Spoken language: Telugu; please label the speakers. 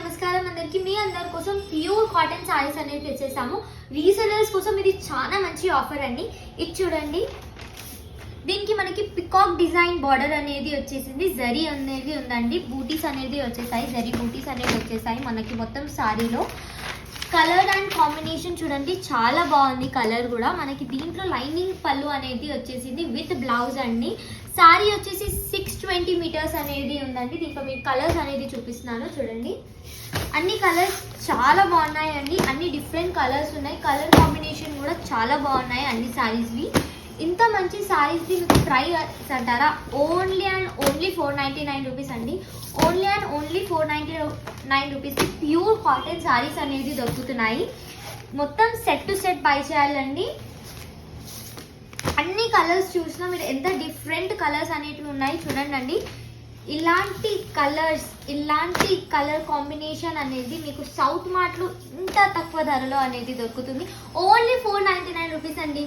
Speaker 1: నమస్కారం అందరికి. మీ అందరి కోసం ప్యూర్ కాటన్ సారీస్ అనేది తెచ్చేసాము. రీసెలర్స్ కోసం ఇది చాలా మంచి ఆఫర్ అండి. ఇది చూడండి, దీనికి మనకి పికాక్ డిజైన్ బార్డర్ అనేది వచ్చేసింది, జరీ అనేది ఉందండి, బూటీస్ అనేది వచ్చేసాయి, జరీ బూటీస్ అనేది వచ్చేసాయి మనకి మొత్తం సారీలో. కలర్ అండ్ కాంబినేషన్ చూడండి చాలా బాగుంది. కలర్ కూడా మనకి దీంట్లో లైనింగ్ పళ్ళు అనేది వచ్చేసింది విత్ బ్లౌజ్ అండి. సారీ వచ్చేసి 620 మీటర్స్ అనేది ఉందండి. దీంట్లో మీకు కలర్స్ అనేది చూపిస్తున్నాను చూడండి. అన్ని కలర్స్ చాలా బాగున్నాయండి, అన్ని డిఫరెంట్ కలర్స్ ఉన్నాయి. కలర్ కాంబినేషన్ కూడా చాలా బాగున్నాయి అన్ని సారీస్వి. ఇంత మంచి సారీస్ది మీకు ప్రైస్ అంటారా, ఓన్లీ అండ్ ఓన్లీ 499 రూపీస్ అండి. ఓన్లీ అండ్ ఓన్లీ 499 రూపీస్కి ప్యూర్ కాటన్ సారీస్ అనేది దొరుకుతున్నాయి. మొత్తం సెట్ టు సెట్ బై చేయాలండి. అన్ని కలర్స్ చూసినా మీరు ఎంత డిఫరెంట్ కలర్స్ అనేటివి ఉన్నాయి చూడండి. ఇలాంటి కలర్స్, ఇలాంటి కలర్ కాంబినేషన్ అనేది మీకు సౌత్ మార్ట్లో ఇంత తక్కువ ధరలో అనేది దొరుకుతుంది. ఓన్లీ 499 రూపీస్ అండి.